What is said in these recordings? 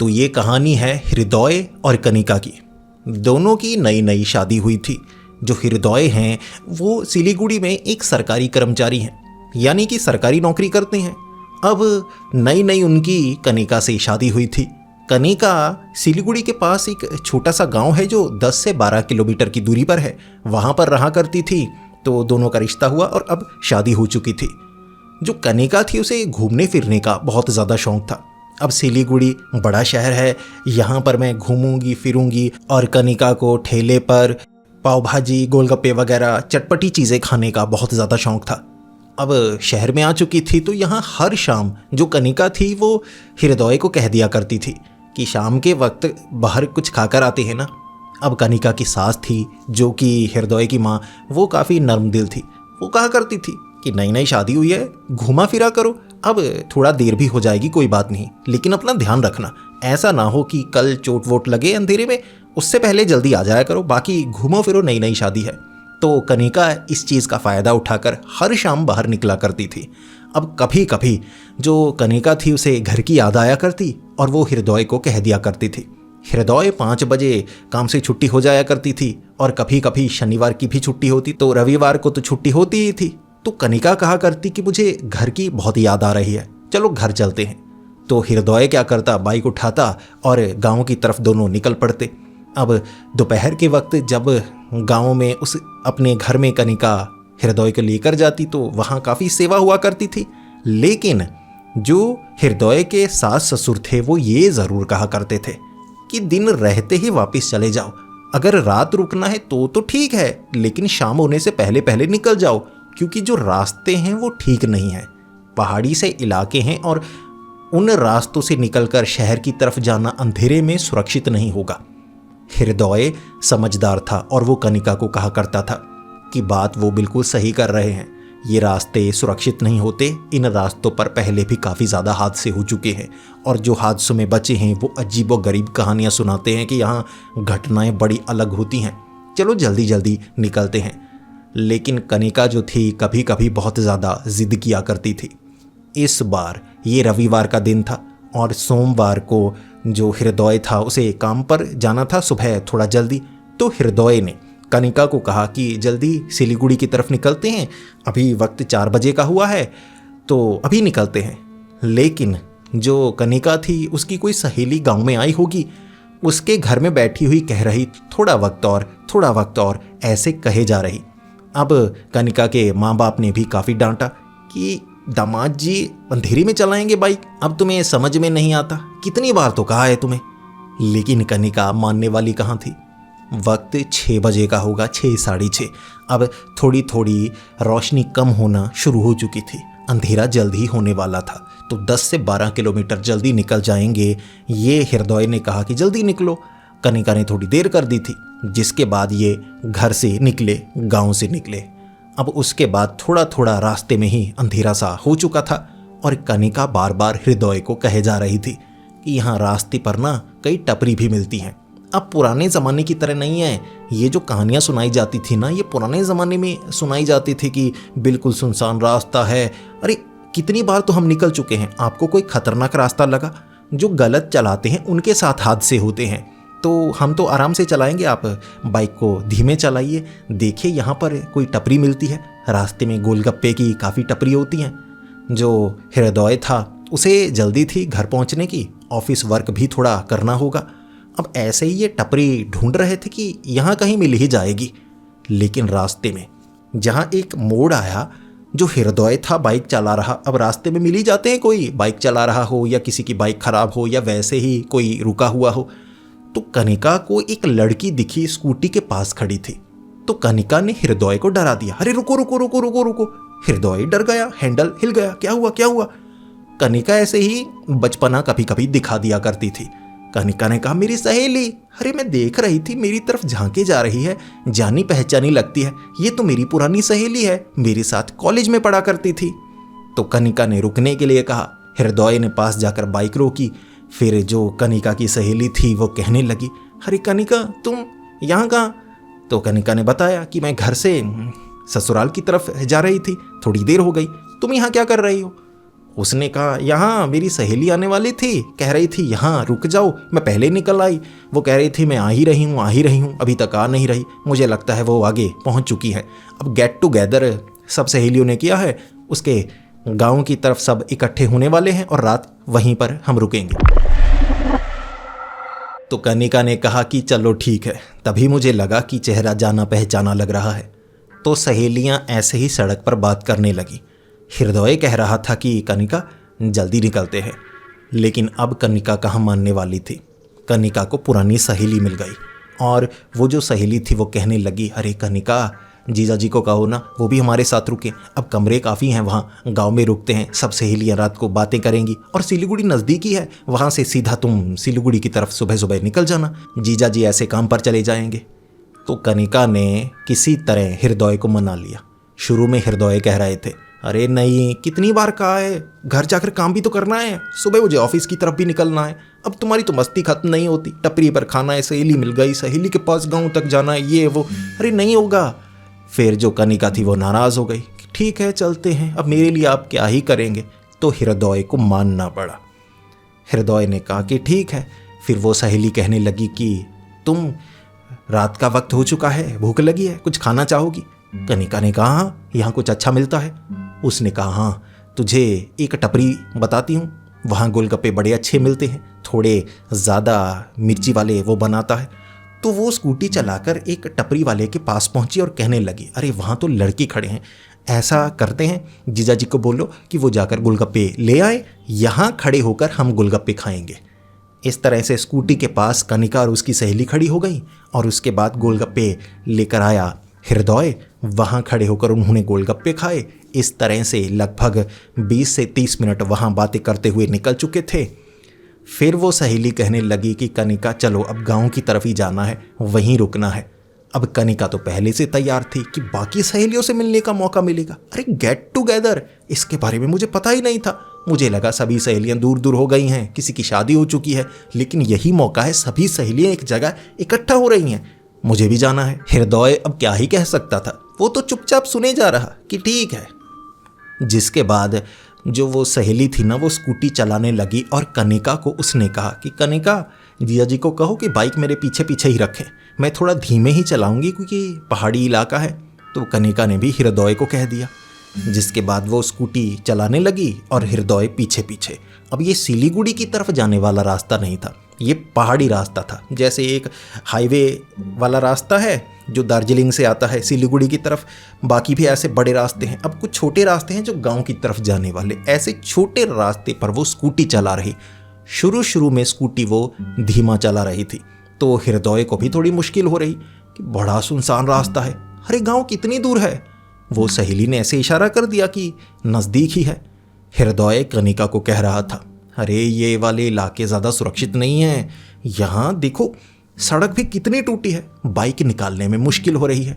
तो ये कहानी है हृदय और कनिका की। दोनों की नई नई शादी हुई थी। जो हृदय हैं वो सिलीगुड़ी में एक सरकारी कर्मचारी हैं, यानी कि सरकारी नौकरी करते हैं। अब नई नई उनकी कनिका से शादी हुई थी। कनिका सिलीगुड़ी के पास एक छोटा सा गांव है जो 10 से 12 किलोमीटर की दूरी पर है, वहाँ पर रहा करती थी। तो दोनों का रिश्ता हुआ और अब शादी हो चुकी थी। जो कनिका थी उसे घूमने फिरने का बहुत ज़्यादा शौक था। अब सिलीगुड़ी बड़ा शहर है, यहाँ पर मैं घूमूंगी फिरूंगी, और कनिका को ठेले पर पाव भाजी गोलगप्पे वगैरह चटपटी चीज़ें खाने का बहुत ज़्यादा शौक था। अब शहर में आ चुकी थी तो यहाँ हर शाम जो कनिका थी वो हृदय को कह दिया करती थी कि शाम के वक्त बाहर कुछ खाकर आते हैं ना। अब कनिका की सास थी जो कि हृदय की माँ, वो काफ़ी नर्म दिल थी। वो कहा करती थी कि नई नई शादी हुई है, घुमा फिरा करो, अब थोड़ा देर भी हो जाएगी कोई बात नहीं, लेकिन अपना ध्यान रखना, ऐसा ना हो कि कल चोट वोट लगे अंधेरे में, उससे पहले जल्दी आ जाया करो, बाकी घूमो फिरो, नई नई शादी है। तो कनिका इस चीज़ का फ़ायदा उठाकर हर शाम बाहर निकला करती थी। अब कभी कभी जो कनिका थी उसे घर की याद आया करती और वो हृदय को कह दिया करती थी। हृदय 5 बजे काम से छुट्टी हो जाया करती थी और कभी कभी शनिवार की भी छुट्टी होती, तो रविवार को तो छुट्टी होती ही थी। तो कनिका कहा करती कि मुझे घर की बहुत याद आ रही है, चलो घर चलते हैं। तो हृदय क्या करता, बाइक उठाता और गांव की तरफ दोनों निकल पड़ते। अब दोपहर के वक्त जब गांव में उस अपने घर में कनिका हृदय को लेकर जाती तो वहाँ काफ़ी सेवा हुआ करती थी। लेकिन जो हृदय के सास ससुर थे वो ये ज़रूर कहा करते थे कि दिन रहते ही वापस चले जाओ, अगर रात रुकना है तो ठीक है, लेकिन शाम होने से पहले पहले निकल जाओ, क्योंकि जो रास्ते हैं वो ठीक नहीं हैं, पहाड़ी से इलाके हैं और उन रास्तों से निकलकर शहर की तरफ जाना अंधेरे में सुरक्षित नहीं होगा। हृदय समझदार था और वो कनिका को कहा करता था कि बात वो बिल्कुल सही कर रहे हैं, ये रास्ते सुरक्षित नहीं होते, इन रास्तों पर पहले भी काफ़ी ज़्यादा हादसे हो चुके हैं और जो हादसों में बचे हैं वो अजीबो गरीब कहानियाँ सुनाते हैं कि यहाँ घटनाएं बड़ी अलग होती हैं, चलो जल्दी जल्दी निकलते हैं। लेकिन कनिका जो थी कभी कभी बहुत ज़्यादा ज़िद किया करती थी। इस बार ये रविवार का दिन था और सोमवार को जो हृदय था उसे काम पर जाना था सुबह थोड़ा जल्दी। तो हृदय ने कनिका को कहा कि जल्दी सिलीगुड़ी की तरफ निकलते हैं, अभी वक्त 4 बजे का हुआ है तो अभी निकलते हैं। लेकिन जो कनिका थी उसकी कोई सहेली गांव में आई होगी, उसके घर में बैठी हुई कह रही थोड़ा वक्त और, थोड़ा वक्त और, ऐसे कहे जा रही। अब कनिका के माँ बाप ने भी काफ़ी डांटा कि दामाद जी अंधेरी में चलाएंगे बाइक, अब तुम्हें समझ में नहीं आता, कितनी बार तो कहा है तुम्हें। लेकिन कनिका मानने वाली कहाँ थी। वक्त 6 बजे का होगा, 6 साढ़े 6। अब थोड़ी थोड़ी रोशनी कम होना शुरू हो चुकी थी, अंधेरा जल्द ही होने वाला था, तो 10 से 12 किलोमीटर जल्दी निकल जाएंगे। ये हृदय ने कहा कि जल्दी निकलो। कनिका ने थोड़ी देर कर दी थी, जिसके बाद ये घर से निकले, गांव से निकले। अब उसके बाद थोड़ा थोड़ा रास्ते में ही अंधेरा सा हो चुका था और कनिका बार बार हृदय को कहे जा रही थी कि यहाँ रास्ते पर ना कई टपरी भी मिलती हैं। अब पुराने ज़माने की तरह नहीं है, ये जो कहानियाँ सुनाई जाती थी ना, ये पुराने ज़माने में सुनाई जाती थी कि बिल्कुल सुनसान रास्ता है। अरे कितनी बार तो हम निकल चुके हैं, आपको कोई खतरनाक रास्ता लगा, जो गलत चलाते हैं उनके साथ हादसे होते हैं, तो हम तो आराम से चलाएंगे, आप बाइक को धीमे चलाइए, देखिए यहाँ पर कोई टपरी मिलती है, रास्ते में गोलगप्पे की काफ़ी टपरी होती हैं। जो हृदय था उसे जल्दी थी घर पहुँचने की, ऑफिस वर्क भी थोड़ा करना होगा। अब ऐसे ही ये टपरी ढूंढ रहे थे कि यहाँ कहीं मिल ही जाएगी। लेकिन रास्ते में जहाँ एक मोड़ आया, जो हृदय था बाइक चला रहा, अब रास्ते में मिल ही जाते हैं, कोई बाइक चला रहा हो या किसी की बाइक खराब हो या वैसे ही कोई रुका हुआ हो। तो कनिका को एक लड़की दिखी स्कूटी के पास खड़ी थी, तो कनिका ने हृदय को डरा दिया, अरे रुको रुको रुको रुको रुको। हृदय डर गया, हैंडल हिल गया, क्या हुआ क्या हुआ। कनिका ऐसे ही बचपना कभी कभी दिखा दिया करती थी। कनिका ने कहा मेरी सहेली, अरे मैं देख रही थी मेरी तरफ झांके जा रही है, जानी पहचानी लगती है, ये तो मेरी पुरानी सहेली है, मेरे साथ कॉलेज में पढ़ा करती थी। तो कनिका ने रुकने के लिए कहा, हृदय ने पास जाकर बाइक रोकी। फिर जो कनिका की सहेली थी वो कहने लगी, अरे कनिका तुम यहाँ कहाँ। तो कनिका ने बताया कि मैं घर से ससुराल की तरफ जा रही थी, थोड़ी देर हो गई, तुम यहाँ क्या कर रही हो। उसने कहा यहाँ मेरी सहेली आने वाली थी, कह रही थी यहाँ रुक जाओ, मैं पहले निकल आई। वो कह रही थी मैं आ ही रही हूँ, अभी तक आ नहीं रही। मुझे लगता है वो आगे पहुँच चुकी है। अब गेट टुगेदर सब सहेलियों ने किया है, उसके गाँव की तरफ सब इकट्ठे होने वाले हैं और रात वहीं पर हम रुकेंगे। तो कनिका ने कहा कि चलो ठीक है। तभी मुझे लगा कि चेहरा जाना पहचाना लग रहा है। तो सहेलियां ऐसे ही सड़क पर बात करने लगी। हृदय कह रहा था कि कनिका जल्दी निकलते हैं, लेकिन अब कनिका कहाँ मानने वाली थी। कनिका को पुरानी सहेली मिल गई और वो जो सहेली थी वो कहने लगी, अरे कनिका जीजा जी को कहो ना वो भी हमारे साथ रुके, अब कमरे काफ़ी हैं वहाँ, गांव में रुकते हैं, सब सहेलियाँ रात को बातें करेंगी और सिलीगुड़ी नज़दीक ही है, वहाँ से सीधा तुम सिलीगुड़ी की तरफ सुबह सुबह निकल जाना, जीजा जी ऐसे काम पर चले जाएंगे। तो कनिका ने किसी तरह हृदय को मना लिया। शुरू में हृदय कह रहे थे, अरे नहीं, कितनी बार कहा है, घर जाकर काम भी तो करना है, सुबह मुझे ऑफिस की तरफ भी निकलना है, अब तुम्हारी तो मस्ती खत्म नहीं होती, टपरी पर खाना है, सहेली मिल गई, सहेली के पास गाँव तक जाना है, ये वो, अरे नहीं होगा। फिर जो कनिका थी वो नाराज़ हो गई, ठीक है चलते हैं, अब मेरे लिए आप क्या ही करेंगे। तो हृदय को मानना पड़ा। हृदय ने कहा कि ठीक है। फिर वो सहेली कहने लगी कि तुम रात का वक्त हो चुका है, भूख लगी है, कुछ खाना चाहोगी? कनिका ने कहा हाँ, यहाँ कुछ अच्छा मिलता है। उसने कहा हाँ, तुझे एक टपरी बताती हूँ, वहाँ गोलगप्पे बड़े अच्छे मिलते हैं, थोड़े ज़्यादा मिर्ची वाले वो बनाता है। तो वो स्कूटी चलाकर एक टपरी वाले के पास पहुंची और कहने लगी, अरे वहाँ तो लड़के खड़े हैं, ऐसा करते हैं जीजा जी को बोलो कि वो जाकर गोलगप्पे ले आए, यहाँ खड़े होकर हम गोलगप्पे खाएंगे। इस तरह से स्कूटी के पास कनिका और उसकी सहेली खड़ी हो गई और उसके बाद गोलगप्पे लेकर आया हृदय, वहाँ खड़े होकर उन्होंने गोलगप्पे खाए। इस तरह से लगभग 20 से 30 मिनट वहाँ बातें करते हुए निकल चुके थे। फिर वो सहेली कहने लगी कि कनिका चलो अब गांव की तरफ ही जाना है, वहीं रुकना है। अब कनिका तो पहले से तैयार थी कि बाकी सहेलियों से मिलने का मौका मिलेगा। अरे गेट टुगेदर, इसके बारे में मुझे पता ही नहीं था। मुझे लगा सभी सहेलियां दूर दूर हो गई हैं, किसी की शादी हो चुकी है, लेकिन यही मौका है, सभी सहेलियां एक जगह इकट्ठा हो रही हैं, मुझे भी जाना है। हृदय अब क्या ही कह सकता था, वो तो चुपचाप सुने जा रहा कि ठीक है। जिसके बाद जो वो सहेली थी ना, वो स्कूटी चलाने लगी और कनिका को उसने कहा कि कनिका जिया जी को कहो कि बाइक मेरे पीछे पीछे ही रखें, मैं थोड़ा धीमे ही चलाऊंगी क्योंकि पहाड़ी इलाका है। तो कनिका ने भी हृदय को कह दिया। जिसके बाद वो स्कूटी चलाने लगी और हृदय पीछे पीछे। अब ये सिलीगुड़ी की तरफ जाने वाला रास्ता नहीं था, ये पहाड़ी रास्ता था। जैसे एक हाईवे वाला रास्ता है जो दार्जिलिंग से आता है सिलीगुड़ी की तरफ, बाकी भी ऐसे बड़े रास्ते हैं। अब कुछ छोटे रास्ते हैं जो गांव की तरफ जाने वाले। ऐसे छोटे रास्ते पर वो स्कूटी चला रही। शुरू में स्कूटी वो धीमा चला रही थी, तो हृदय को भी थोड़ी मुश्किल हो रही कि बड़ा सुनसान रास्ता है, अरे गाँव कितनी दूर है। वो सहेली ने ऐसे इशारा कर दिया कि नज़दीक ही है। हृदय कनिका को कह रहा था, अरे ये वाले इलाके ज़्यादा सुरक्षित नहीं हैं, यहाँ देखो सड़क भी कितनी टूटी है, बाइक निकालने में मुश्किल हो रही है।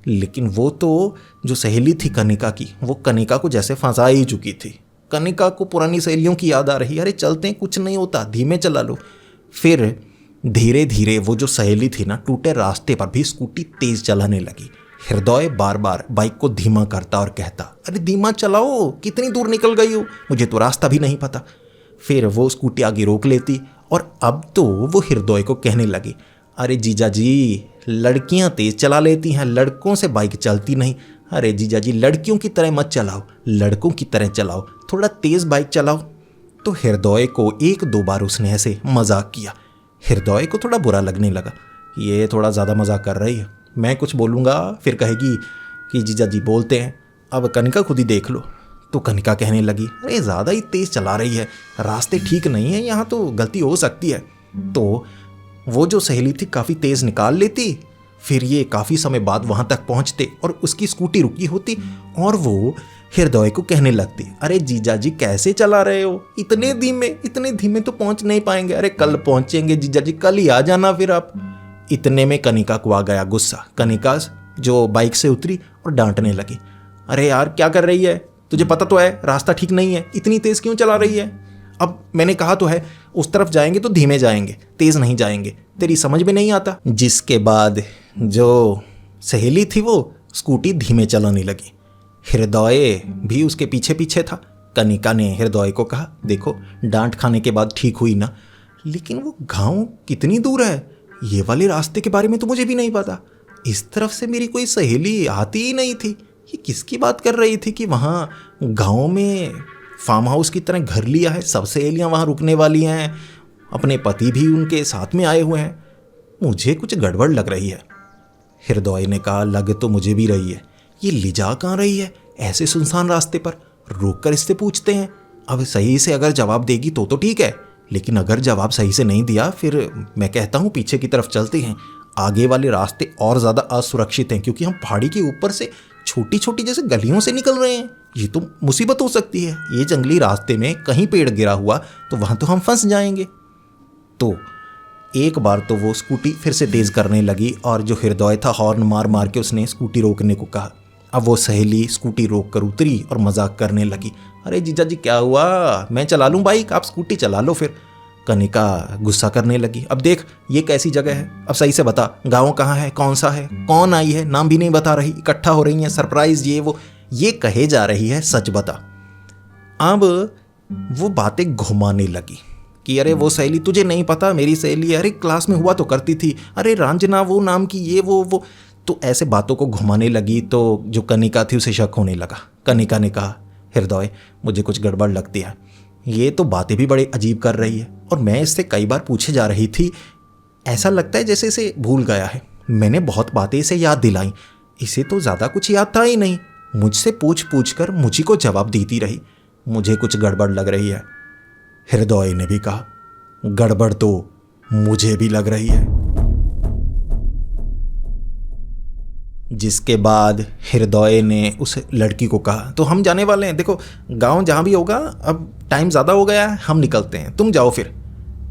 लेकिन वो तो जो सहेली थी कनिका की, वो कनिका को जैसे फंसा ही चुकी थी। कनिका को पुरानी सहेलियों की याद आ रही, अरे चलते हैं, कुछ नहीं होता, धीमे चला लो। फिर धीरे धीरे वो जो सहेली थी ना, टूटे रास्ते पर भी स्कूटी तेज़ चलाने लगी। हृदय बार बार बाइक को धीमा करता और कहता, अरे धीमा चलाओ, कितनी दूर निकल गई हो, मुझे तो रास्ता भी नहीं पता। फिर वो स्कूटी आगे रोक लेती और अब तो वो हृदय को कहने लगी, अरे जीजा जी लड़कियां तेज चला लेती हैं, लड़कों से बाइक चलती नहीं। अरे जीजा जी लड़कियों की तरह मत चलाओ, लड़कों की तरह चलाओ, थोड़ा तेज बाइक चलाओ। तो हृदय को 1-2 बार उसने ऐसे मजाक किया। हृदय को थोड़ा बुरा लगने लगा, ये थोड़ा ज़्यादा मजाक कर रही है, मैं कुछ बोलूँगा फिर कहेगी कि जीजा जी बोलते हैं, अब कनिका खुद ही देख लो। तो कनिका कहने लगी, अरे ज़्यादा ही तेज़ चला रही है, रास्ते ठीक नहीं है, यहाँ तो गलती हो सकती है। तो वो जो सहेली थी काफ़ी तेज़ निकाल लेती, फिर ये काफ़ी समय बाद वहाँ तक पहुँचते और उसकी स्कूटी रुकी होती और वो हृदय को कहने लगती, अरे जीजा जी कैसे चला रहे हो, इतने धीमे तो पहुँच नहीं पाएंगे, अरे कल पहुँचेंगे जीजा जी, कल ही आ जाना फिर आप। इतने में कनिका को आ गया गुस्सा। कनिका जो बाइक से उतरी और डांटने लगी, अरे यार क्या कर रही है, तुझे पता तो है रास्ता ठीक नहीं है, इतनी तेज़ क्यों चला रही है, अब मैंने कहा तो है उस तरफ जाएंगे तो धीमे जाएंगे, तेज़ नहीं जाएंगे, तेरी समझ में नहीं आता। जिसके बाद जो सहेली थी वो स्कूटी धीमे चलाने लगी। हृदय भी उसके पीछे पीछे था। कनिका ने हृदय को कहा, देखो डांट खाने के बाद ठीक हुई ना, लेकिन वो गांव कितनी दूर है, ये वाले रास्ते के बारे में तो मुझे भी नहीं पता। इस तरफ से मेरी कोई सहेली आती ही नहीं थी। ये किसकी बात कर रही थी कि वहाँ गांव में फार्म हाउस की तरह घर लिया है, सब सहेलियाँ वहाँ रुकने वाली हैं, अपने पति भी उनके साथ में आए हुए हैं। मुझे कुछ गड़बड़ लग रही है। हृदय ने कहा, लग तो मुझे भी रही है। ये ले जा कहाँ रही है ऐसे सुनसान रास्ते पर? रोक कर इससे पूछते हैं। अब सही से अगर जवाब देगी तो ठीक है, लेकिन अगर जवाब सही से नहीं दिया फिर मैं कहता हूँ पीछे की तरफ चलते हैं। आगे वाले रास्ते और ज़्यादा असुरक्षित हैं, क्योंकि हम पहाड़ी के ऊपर से छोटी छोटी जैसे गलियों से निकल रहे हैं। ये तो मुसीबत हो सकती है। ये जंगली रास्ते में कहीं पेड़ गिरा हुआ तो वहाँ तो हम फंस जाएंगे। तो एक बार तो वो स्कूटी फिर से तेज़ करने लगी और जो हृदय था हॉर्न मार मार के उसने स्कूटी रोकने को कहा। अब वो सहेली स्कूटी रोक कर उतरी और मजाक करने लगी, अरे जीजा जी क्या हुआ, मैं चला लूँ बाइक, आप स्कूटी चला लो फिर। कनिका गुस्सा करने लगी, अब देख ये कैसी जगह है, अब सही से बता, गाँव कहाँ है, कौन सा है, कौन आई है, नाम भी नहीं बता रही, इकट्ठा हो रही हैं, सरप्राइज ये वो, ये कहे जा रही है, सच बता। अब वो बातें घुमाने लगी कि अरे वो सहेली तुझे नहीं पता, मेरी सहेली, अरे क्लास में हुआ तो करती थी, अरे रंजना वो नाम की, ये वो तो ऐसे बातों को घुमाने लगी। तो जो कनिका थी उसे शक होने लगा। कनिका ने कहा, हृदय मुझे कुछ गड़बड़ लगती है, ये तो बातें भी बड़े अजीब कर रही है और मैं इससे कई बार पूछे जा रही थी, ऐसा लगता है जैसे इसे भूल गया है। मैंने बहुत बातें इसे याद दिलाई, इसे तो ज़्यादा कुछ याद था ही नहीं, मुझसे पूछ पूछ कर मुझी को जवाब देती रही, मुझे कुछ गड़बड़ लग रही है। हृदय ने भी कहा, गड़बड़ तो मुझे भी लग रही है। जिसके बाद हृदय ने उस लड़की को कहा, तो हम जाने वाले हैं, देखो गांव जहाँ भी होगा, अब टाइम ज़्यादा हो गया है, हम निकलते हैं, तुम जाओ फिर।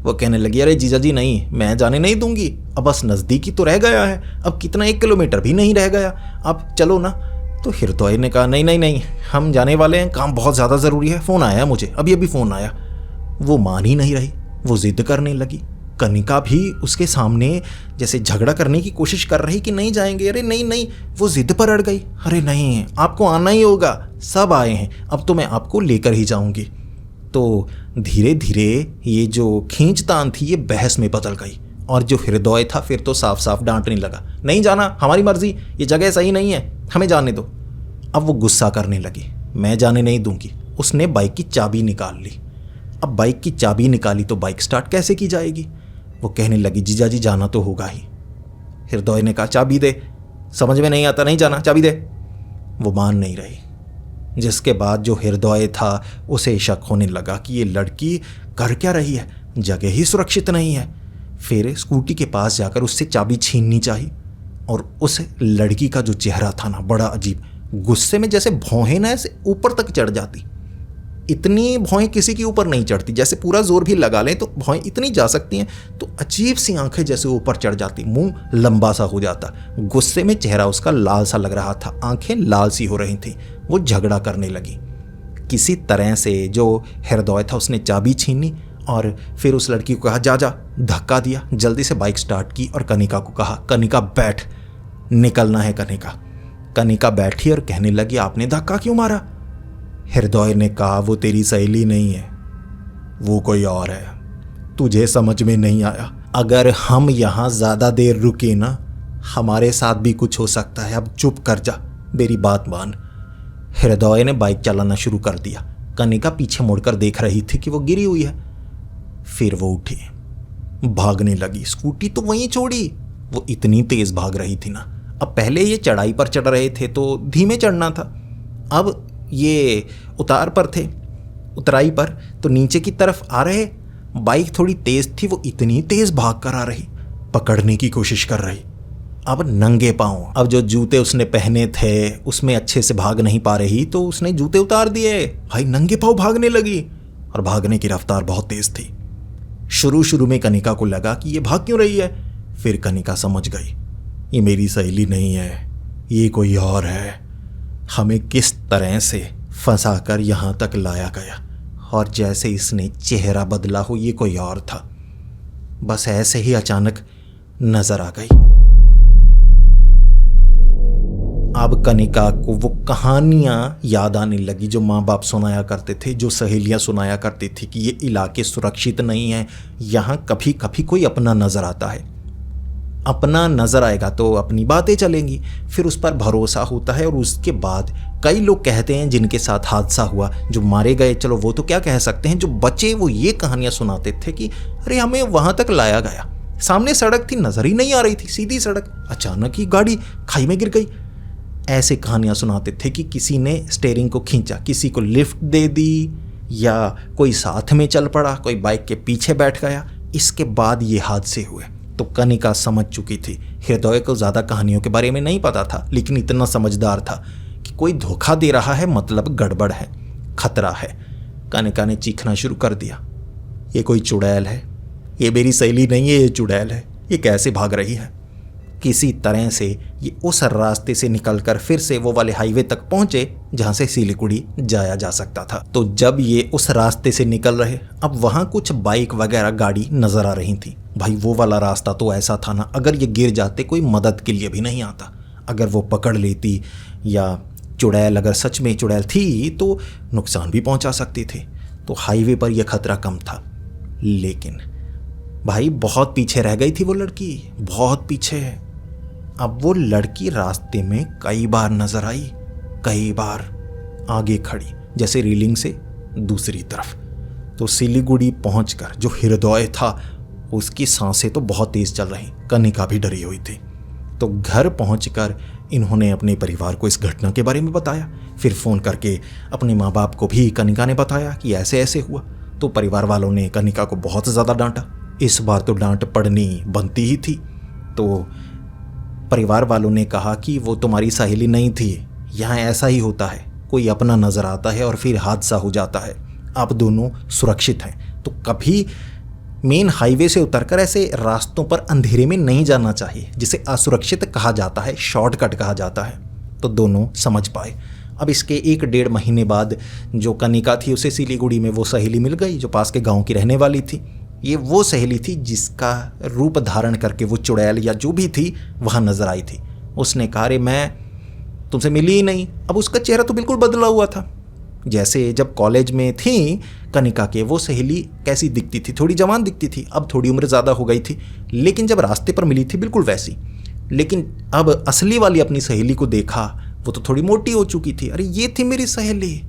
वो कहने लगी, अरे जीजा जी नहीं, मैं जाने नहीं दूंगी, अब बस नज़दीकी तो रह गया है, अब कितना 1 किलोमीटर भी नहीं रह गया, अब चलो ना। तो हृदय ने कहा, नहीं नहीं नहीं, हम जाने वाले हैं, काम बहुत ज़्यादा ज़रूरी है, फ़ोन आया मुझे, अभी अभी फ़ोन आया। वो मान ही नहीं रही, वो ज़िद करने लगी। कनिका भी उसके सामने जैसे झगड़ा करने की कोशिश कर रही कि नहीं जाएंगे, अरे नहीं नहीं, वो जिद पर अड़ गई, अरे नहीं आपको आना ही होगा, सब आए हैं, अब तो मैं आपको लेकर ही जाऊंगी। तो धीरे धीरे ये जो खींचतान थी ये बहस में बदल गई और जो हृदय था फिर तो साफ साफ डांटने लगा, नहीं जाना, हमारी मर्जी, ये जगह सही नहीं है, हमें जाने दो। अब वो गुस्सा करने लगी, मैं जाने नहीं दूंगी। उसने बाइक की चाबी निकाल ली। अब बाइक की चाबी निकाली तो बाइक स्टार्ट कैसे की जाएगी? वो कहने लगी, जीजा जी जाना तो होगा ही। हृदय ने कहा, चाबी दे, समझ में नहीं आता, नहीं जाना, चाबी दे। वो मान नहीं रही, जिसके बाद जो हृदय था उसे शक होने लगा कि ये लड़की कर क्या रही है, जगह ही सुरक्षित नहीं है। फिर स्कूटी के पास जाकर उससे चाबी छीननी चाहिए। और उस लड़की का जो चेहरा था ना, बड़ा अजीब, गुस्से में जैसे भौहें ना ऐसे ऊपर तक चढ़ जाती। इतनी भौहें किसी के ऊपर नहीं चढ़ती, जैसे पूरा जोर भी लगा लें तो भौहें इतनी जा सकती हैं, तो अजीब सी आंखें जैसे ऊपर चढ़ जाती, मुंह लंबा सा हो जाता। गुस्से में चेहरा उसका लाल सा लग रहा था, आंखें लाल सी हो रही थी। वो झगड़ा करने लगी। किसी तरह से जो हृदय था उसने चाबी छीनी और फिर उस लड़की को कहा, जा जा, धक्का दिया, जल्दी से बाइक स्टार्ट की और कनिका को कहा, कनिका बैठ, निकलना है कनिका। कनिका बैठी और कहने लगी, आपने धक्का क्यों मारा? हृदय ने कहा, वो तेरी सहेली नहीं है, वो कोई और है, तुझे समझ में नहीं आया। अगर हम यहाँ ज़्यादा देर रुके ना, हमारे साथ भी कुछ हो सकता है, अब चुप कर जा, मेरी बात मान। हृदय ने बाइक चलाना शुरू कर दिया। कनिका पीछे मुड़कर देख रही थी कि वो गिरी हुई है। फिर वो उठी, भागने लगी। स्कूटी तो वहीं छोड़ी, वो इतनी तेज भाग रही थी ना। अब पहले ये चढ़ाई पर चढ़ रहे थे तो धीमे चढ़ना था, अब ये उतार पर थे, उतराई पर तो नीचे की तरफ आ रहे। बाइक थोड़ी तेज थी, वो इतनी तेज भाग कर आ रही, पकड़ने की कोशिश कर रही। अब नंगे पांव, अब जो जूते उसने पहने थे उसमें अच्छे से भाग नहीं पा रही, तो उसने जूते उतार दिए, भाई नंगे पांव भागने लगी और भागने की रफ्तार बहुत तेज थी। शुरू में कनिका को लगा कि ये भाग क्यों रही है, फिर कनिका समझ गई, ये मेरी सहेली नहीं है, ये कोई और है, हमें किस तरह से फंसा कर यहाँ तक लाया गया, और जैसे इसने चेहरा बदला हो ये कोई और था। बस ऐसे ही अचानक नजर आ गई। अब कनिका को वो कहानियाँ याद आने लगी जो माँ बाप सुनाया करते थे, जो सहेलियाँ सुनाया करती थी कि ये इलाके सुरक्षित नहीं हैं, यहाँ कभी कभी कोई अपना नज़र आता है, अपना नज़र आएगा तो अपनी बातें चलेंगी, फिर उस पर भरोसा होता है। और उसके बाद कई लोग कहते हैं जिनके साथ हादसा हुआ, जो मारे गए, चलो वो तो क्या कह सकते हैं, जो बचे वो ये कहानियाँ सुनाते थे कि अरे हमें वहाँ तक लाया गया, सामने सड़क थी, नज़र ही नहीं आ रही थी, सीधी सड़क, अचानक ही गाड़ी खाई में गिर गई। ऐसे कहानियाँ सुनाते थे कि किसी ने स्टीयरिंग को खींचा, किसी को लिफ्ट दे दी, या कोई साथ में चल पड़ा, कोई बाइक के पीछे बैठ गया। इसके बाद ये हादसे हुए। तो कनिका समझ चुकी थी। हृदय को ज़्यादा कहानियों के बारे में नहीं पता था, लेकिन इतना समझदार था कि कोई धोखा दे रहा है, मतलब गड़बड़ है, खतरा है। कनिका ने चीखना शुरू कर दिया, ये कोई चुड़ैल है, ये मेरी सहेली नहीं है, ये चुड़ैल है, ये कैसे भाग रही है। किसी तरह से ये उस रास्ते से निकलकर फिर से वो वाले हाईवे तक पहुंचे जहां से सिलीगुड़ी जाया जा सकता था। तो जब ये उस रास्ते से निकल रहे, अब वहां कुछ बाइक वगैरह गाड़ी नजर आ रही थी। भाई वो वाला रास्ता तो ऐसा था ना, अगर ये गिर जाते कोई मदद के लिए भी नहीं आता, अगर वो पकड़ लेती या चुड़ैल अगर सच में चुड़ैल थी तो नुकसान भी पहुंचा सकती थी। तो हाईवे पर यह खतरा कम था। लेकिन भाई बहुत पीछे रह गई थी वो लड़की, बहुत पीछे। अब वो लड़की रास्ते में कई बार नजर आई, कई बार आगे खड़ी, जैसे रेलिंग से दूसरी तरफ। तो सिलीगुड़ी पहुंचकर जो हृदय था उसकी सांसें तो बहुत तेज चल रही, कनिका भी डरी हुई थी। तो घर पहुंचकर इन्होंने अपने परिवार को इस घटना के बारे में बताया। फिर फ़ोन करके अपने माँ बाप को भी कनिका ने बताया कि ऐसे ऐसे हुआ। तो परिवार वालों ने कनिका को बहुत ज़्यादा डांटा। इस बार तो डांट पड़नी बनती ही थी। तो परिवार वालों ने कहा कि वो तुम्हारी सहेली नहीं थी, यहाँ ऐसा ही होता है, कोई अपना नज़र आता है और फिर हादसा हो जाता है, आप दोनों सुरक्षित हैं। तो कभी मेन हाईवे से उतरकर ऐसे रास्तों पर अंधेरे में नहीं जाना चाहिए, जिसे असुरक्षित कहा जाता है, शॉर्टकट कहा जाता है। तो दोनों समझ पाए। अब इसके 1-1.5 महीने बाद जो कनिका थी उसे सिलीगुड़ी में वो सहेली मिल गई जो पास के गाँव की रहने वाली थी। ये वो सहेली थी जिसका रूप धारण करके वो चुड़ैल या जो भी थी वहाँ नजर आई थी। उसने कहा, अरे मैं तुमसे मिली ही नहीं। अब उसका चेहरा तो बिल्कुल बदला हुआ था, जैसे जब कॉलेज में थी कनिका के वो सहेली कैसी दिखती थी, थोड़ी जवान दिखती थी, अब थोड़ी उम्र ज़्यादा हो गई थी, लेकिन जब रास्ते पर मिली थी बिल्कुल वैसी। लेकिन अब असली वाली अपनी सहेली को देखा, वो तो थोड़ी मोटी हो चुकी थी। अरे ये थी मेरी सहेली।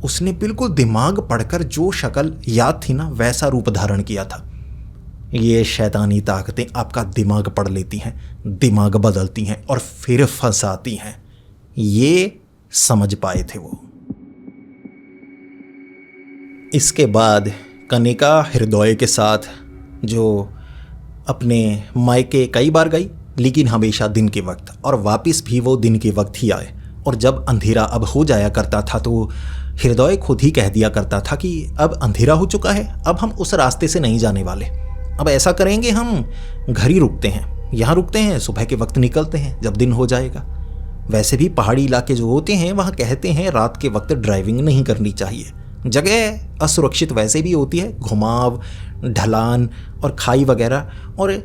उसने बिल्कुल दिमाग पढ़कर जो शक्ल याद थी ना वैसा रूप धारण किया था। ये शैतानी ताकतें आपका दिमाग पढ़ लेती हैं, दिमाग बदलती हैं और फिर फंसाती हैं। ये समझ पाए थे वो। इसके बाद कनिका हृदय के साथ जो अपने मायके कई बार गई, लेकिन हमेशा दिन के वक्त, और वापस भी वो दिन के वक्त ही आए। और जब अंधेरा अब हो जाया करता था तो हृदय खुद ही कह दिया करता था कि अब अंधेरा हो चुका है, अब हम उस रास्ते से नहीं जाने वाले, अब ऐसा करेंगे हम घर ही रुकते हैं, यहाँ रुकते हैं, सुबह के वक्त निकलते हैं जब दिन हो जाएगा। वैसे भी पहाड़ी इलाके जो होते हैं वहाँ कहते हैं रात के वक्त ड्राइविंग नहीं करनी चाहिए, जगह असुरक्षित वैसे भी होती है, घुमाव, ढलान और खाई वगैरह, और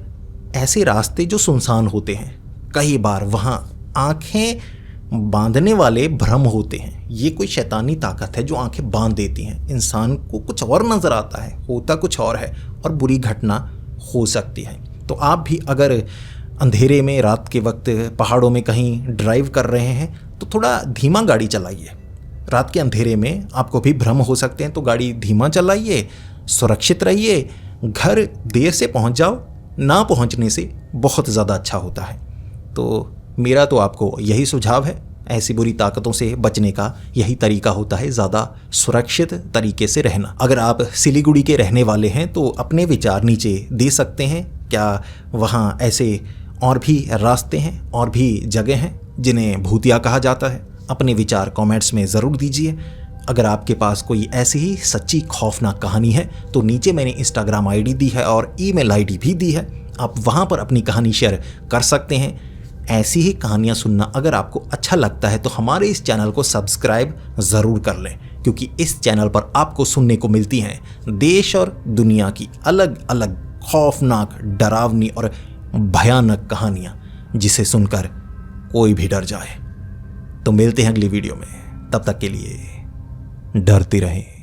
ऐसे रास्ते जो सुनसान होते हैं। कई बार वहाँ आँखें बांधने वाले भ्रम होते हैं। ये कोई शैतानी ताकत है जो आंखें बांध देती हैं, इंसान को कुछ और नज़र आता है, होता कुछ और है और बुरी घटना हो सकती है। तो आप भी अगर अंधेरे में रात के वक्त पहाड़ों में कहीं ड्राइव कर रहे हैं तो थोड़ा धीमा गाड़ी चलाइए। रात के अंधेरे में आपको भी भ्रम हो सकते हैं, तो गाड़ी धीमा चलाइए, सुरक्षित रहिए, घर देर से पहुंच जाओ, ना पहुंचने से बहुत ज़्यादा अच्छा होता है। तो मेरा तो आपको यही सुझाव है, ऐसी बुरी ताकतों से बचने का यही तरीका होता है, ज़्यादा सुरक्षित तरीके से रहना। अगर आप सिलीगुड़ी के रहने वाले हैं तो अपने विचार नीचे दे सकते हैं। क्या वहाँ ऐसे और भी रास्ते हैं और भी जगह हैं जिन्हें भूतिया कहा जाता है? अपने विचार कमेंट्स में ज़रूर दीजिए। अगर आपके पास कोई ऐसी ही सच्ची खौफनाक कहानी है तो नीचे मैंने इंस्टाग्राम आईडी दी है और ईमेल आईडी भी दी है, आप वहाँ पर अपनी कहानी शेयर कर सकते हैं। ऐसी ही कहानियाँ सुनना अगर आपको अच्छा लगता है तो हमारे इस चैनल को सब्सक्राइब ज़रूर कर लें, क्योंकि इस चैनल पर आपको सुनने को मिलती हैं देश और दुनिया की अलग अलग खौफनाक, डरावनी और भयानक कहानियाँ, जिसे सुनकर कोई भी डर जाए। तो मिलते हैं अगली वीडियो में, तब तक के लिए डरते रहें।